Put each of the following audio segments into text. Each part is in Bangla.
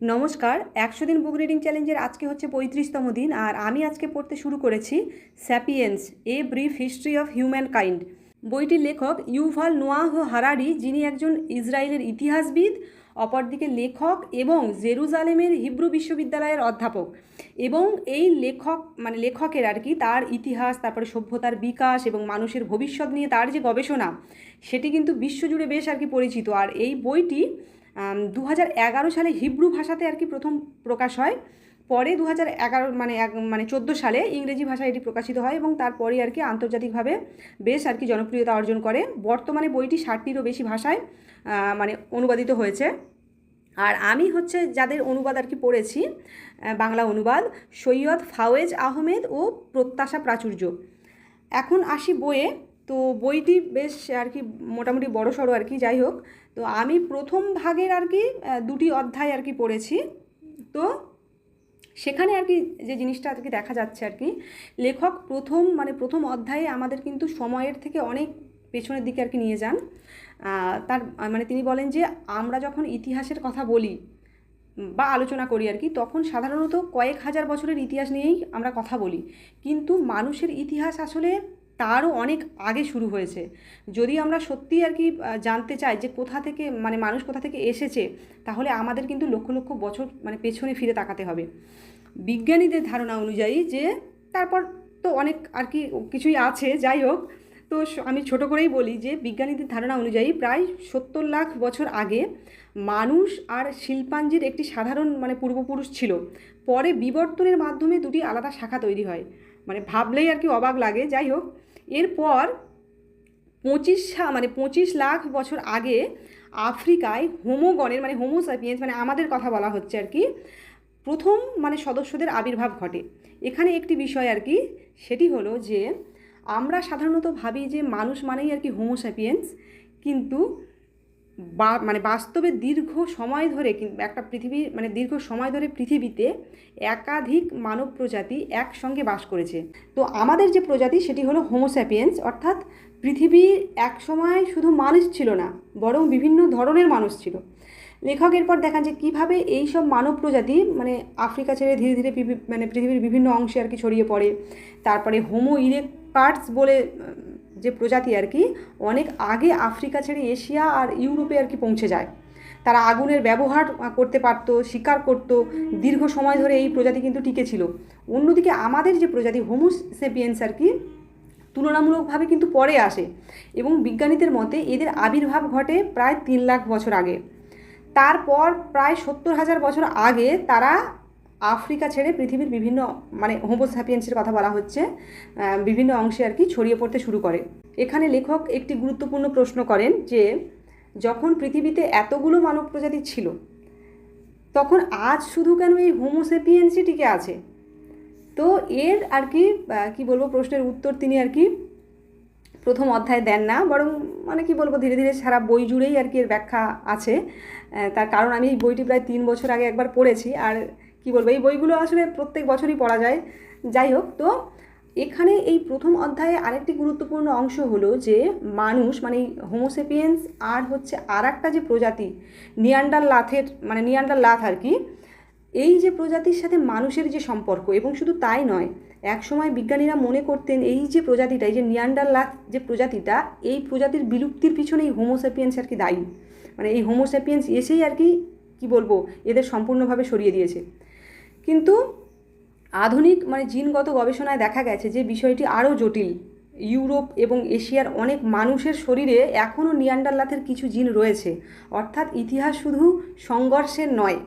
নমস্কার। ১০০ দিন বুক রিডিং চ্যালেঞ্জের আজকে হচ্ছে ৩৫তম দিন, আর আমি আজকে পড়তে শুরু করেছি sapiens a brief history of human kind. বইটির লেখক ইউভাল নোয়াহ হারারি, যিনি একজন ইসরায়েলের ইতিহাসবিদ, অপরদিকে লেখক এবং জেরুজালেমের হিব্রু বিশ্ববিদ্যালয়ের অধ্যাপক। এবং এই লেখকের আর কি তার ইতিহাস, তারপরে সভ্যতার বিকাশ এবং মানুষের ভবিষ্যৎ নিয়ে তার যে গবেষণা, সেটি কিন্তু বিশ্বজুড়ে বেশ আর কি পরিচিত। আর এই বইটি 2011 সালে হিব্রু ভাষাতে আর কি প্রথম প্রকাশ হয়। পরে 2011 14 সালে ইংরেজি ভাষায় এটি প্রকাশিত হয় এবং তারপরে আর কি আন্তর্জাতিকভাবে বেশ আর কি জনপ্রিয়তা অর্জন করে। বর্তমানে বইটি 60টিরও বেশি ভাষায় অনুবাদিত হয়েছে। আর আমি হচ্ছে যাদের অনুবাদ আর কি পড়েছি, বাংলা অনুবাদ সৈয়দ ফাওয়েজ আহমেদ ও প্রত্যাশা প্রাচুর্য। এখন আসি বইয়ে। তো বইটি বেশ আর কি মোটামুটি বড়সড় আর কি, যাই হোক। তো আমি প্রথম ভাগের আর কি 2টি অধ্যায় আর কি পড়েছি। তো সেখানে আর কি যে জিনিসটা আর কি দেখা যাচ্ছে আর কি, লেখক প্রথম অধ্যায়ে আমাদের কিন্তু সময়ের থেকে অনেক পেছনের দিকে আর কি নিয়ে যান। তার তিনি বলেন যে আমরা যখন ইতিহাসের কথা বলি বা আলোচনা করি আর কি, তখন সাধারণত কয়েক হাজার বছরের ইতিহাস নিয়েই আমরা কথা বলি, কিন্তু মানুষের ইতিহাস আসলে তারও অনেক আগে শুরু হয়েছে। যদি আমরা সত্যি আর কি জানতে চাই যে কোথা থেকে মানুষ কোথা থেকে এসেছে, তাহলে আমাদের কিন্তু লক্ষ লক্ষ বছর পেছনে ফিরে তাকাতে হবে। বিজ্ঞানীদের ধারণা অনুযায়ী যে তারপর তো অনেক আর কি কিছুই আছে, যাই হোক। তো আমি ছোট করেই বলি যে বিজ্ঞানীদের ধারণা অনুযায়ী প্রায় 70 লাখ বছর আগে মানুষ আর শিল্পাঞ্জির একটি সাধারণ পূর্বপুরুষ ছিল। পরে বিবর্তনের মাধ্যমে দুটি আলাদা শাখা তৈরি হয়। ভাবলেই আর কি অবাক লাগে, যাই হোক। এরপর 25 লাখ বছর আগে আফ্রিকায় হোমোগণের হোমোস্যাপিয়েন্স আমাদের কথা বলা হচ্ছে আর কি, প্রথম সদস্যদের আবির্ভাব ঘটে। এখানে একটি বিষয় আর কি, সেটি হলো যে আমরা সাধারণত ভাবি যে মানুষ মানেই আর কি হোমোস্যাপিয়েন্স, কিন্তু বাস্তবে দীর্ঘ সময় ধরে দীর্ঘ সময় ধরে পৃথিবীতে একাধিক মানব প্রজাতি একসঙ্গে বাস করেছে। তো আমাদের যে প্রজাতি সেটি হলো হোমোস্যাপিয়েন্স, অর্থাৎ পৃথিবীর এক সময় শুধু মানুষ ছিল না, বরং বিভিন্ন ধরনের মানুষ ছিল। লেখক এরপর দেখান যে কীভাবে এই সব মানব প্রজাতি আফ্রিকা ছেড়ে ধীরে ধীরে পৃথিবীর বিভিন্ন অংশে আর কি ছড়িয়ে পড়ে। তারপরে হোমো ইরেক্টাস বলে যে প্রজাতি আর কি, অনেক আগে আফ্রিকা ছেড়ে এশিয়া আর ইউরোপে আর কি পৌঁছে যায়। তারা আগুনের ব্যবহার করতে পারত, শিকার করত, দীর্ঘ সময় ধরে এই প্রজাতি কিন্তু টিকে ছিল। অন্যদিকে আমাদের যে প্রজাতি হোমো সেপিয়েন্স আর কি, তুলনামূলকভাবে কিন্তু পরে আসে এবং বিজ্ঞানীদের মতে এদের আবির্ভাব ঘটে প্রায় 3 লাখ বছর আগে। তারপর প্রায় 70,000 বছর আগে তারা আফ্রিকা ছেড়ে পৃথিবীর বিভিন্ন হোমো স্যাপিয়েন্সের কথা বলা হচ্ছে, বিভিন্ন অংশে আর কি ছড়িয়ে পড়তে শুরু করে। এখানে লেখক একটি গুরুত্বপূর্ণ প্রশ্ন করেন যে যখন পৃথিবীতে এতগুলো মানব প্রজাতি ছিল, তখন আজ শুধু কেন এই হোমো স্যাপিয়েন্সই টিকে আছে? তো এর আর কি বলবো, প্রশ্নের উত্তর তিনি আর কি প্রথম অধ্যায়ে দেন না, বরং ধীরে ধীরে সারা বই জুড়েই আর কি এর ব্যাখ্যা আছে। তার কারণ আমি এই বইটি প্রায় 3 বছর আগে একবার পড়েছি, আর কি বলবো, এই বইগুলো আসলে প্রত্যেক বছরই পড়া যায়, যাই হোক। তো এখানে এই প্রথম অধ্যায়ে আরেকটি গুরুত্বপূর্ণ অংশ হলো যে মানুষ হোমোসেপিয়েন্স আর হচ্ছে আর একটা যে প্রজাতি নিয়ান্ডারলাথ আর কি, এই যে প্রজাতির সাথে মানুষের যে সম্পর্ক। এবং শুধু তাই নয়, একসময় বিজ্ঞানীরা মনে করতেন এই যে প্রজাতিটা, এই যে নিয়ান্ডারলাথ যে প্রজাতিটা, এই প্রজাতির বিলুপ্তির পিছনে এই হোমোসেপিয়েন্স আর কি দায়ী। এই হোমোসেপিয়েন্স এসেই আর কি বলবো, এদের সম্পূর্ণভাবে সরিয়ে দিয়েছে। কিন্তু আধুনিক জিনগত গবেষণায় দেখা গেছে যে বিষয়টি আরও জটিল। ইউরোপ এবং এশিয়ার অনেক মানুষের শরীরে এখনও নিয়ান্ডারলাথের কিছু জিন রয়েছে। অর্থাৎ ইতিহাস শুধু সংঘর্ষের নয়,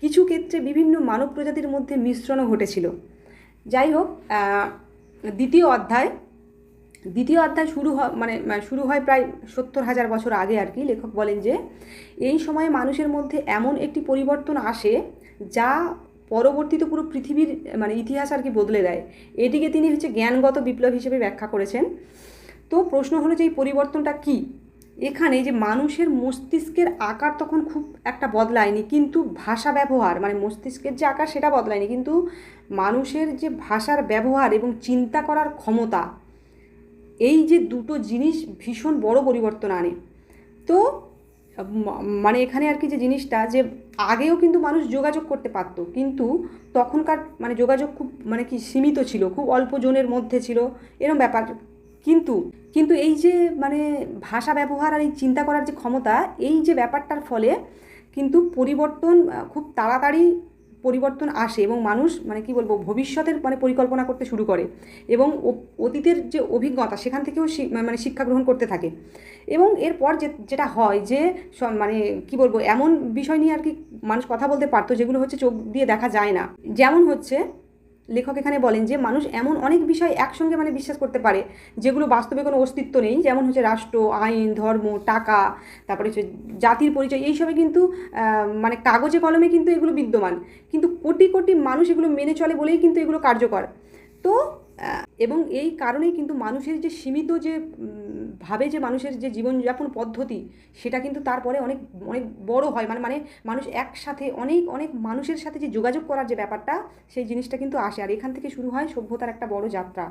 কিছু ক্ষেত্রে বিভিন্ন মানব প্রজাতির মধ্যে মিশ্রণও ঘটেছিল। যাই হোক, দ্বিতীয় অধ্যায় শুরু হয় প্রায় 70,000 বছর আগে আর কি। লেখক বলেন যে এই সময়ে মানুষের মধ্যে এমন একটি পরিবর্তন আসে যা পরবর্তীতে পুরো পৃথিবীর ইতিহাস আর কি বদলে দেয়। এটিকে তিনি জ্ঞানগত বিপ্লব হিসেবে ব্যাখ্যা করেছেন। তো প্রশ্ন হলো যে এই পরিবর্তনটা কী? এখানে যে মানুষের মস্তিষ্কের আকার তখন খুব একটা বদলায়নি, কিন্তু ভাষা ব্যবহার মস্তিষ্কের যে আকার সেটা বদলায়নি, কিন্তু মানুষের যে ভাষার ব্যবহার এবং চিন্তা করার ক্ষমতা, এই যে দুটো জিনিস ভীষণ বড় পরিবর্তন আনে। তো মানে এখানে আর কি যে জিনিসটা যে আগেও কিন্তু মানুষ যোগাযোগ করতে পারতো, কিন্তু তখনকার মানে যোগাযোগ খুব মানে কি সীমিত ছিল, খুব অল্প জনের মধ্যে ছিল এরকম ব্যাপার। কিন্তু কিন্তু এই যে মানে ভাষা ব্যবহার আর এই চিন্তা করার যে ক্ষমতা, এই যে ব্যাপারটার ফলে কিন্তু পরিবর্তন খুব তাড়াতাড়ি পরিবর্তন আসে এবং মানুষ মানে কি বলবো ভবিষ্যতের মানে পরিকল্পনা করতে শুরু করে এবং অতীতের যে অভিজ্ঞতা সেখান থেকেও মানে শিক্ষা গ্রহণ করতে থাকে। এবং এরপর যেটা হয় যে মানে কি বলবো এমন বিষয় নিয়ে আর কি মানুষ কথা বলতে পারতো যেগুলো হচ্ছে চোখ দিয়ে দেখা যায় না। যেমন হচ্ছে লেখক এখানে বলেন যে মানুষ এমন অনেক বিষয় একসঙ্গে মানে বিশ্বাস করতে পারে যেগুলো বাস্তবে কোনো অস্তিত্ব নেই, যেমন হচ্ছে রাষ্ট্র, আইন, ধর্ম, টাকা, তারপরে হচ্ছে জাতির পরিচয়, এইসবে কিন্তু মানে কাগজে কলমে কিন্তু এগুলো বিদ্যমান, কিন্তু কোটি কোটি মানুষ এগুলো মেনে চলে বলেই কিন্তু এগুলো কার্যকর। তো এবং এই কারণেই কিন্তু মানুষের যে সীমিত যে ভাবে যে মানুষের যে জীবনযাপন পদ্ধতি সেটা কিন্তু তারপরে অনেক অনেক বড় হয়, মানে মানে মানুষ একসাথে অনেক অনেক মানুষের সাথে যে যোগাযোগ করার যে ব্যাপারটা সেই জিনিসটা কিন্তু আসে, আর এখান থেকে শুরু হয় সভ্যতার একটা বড় যাত্রা।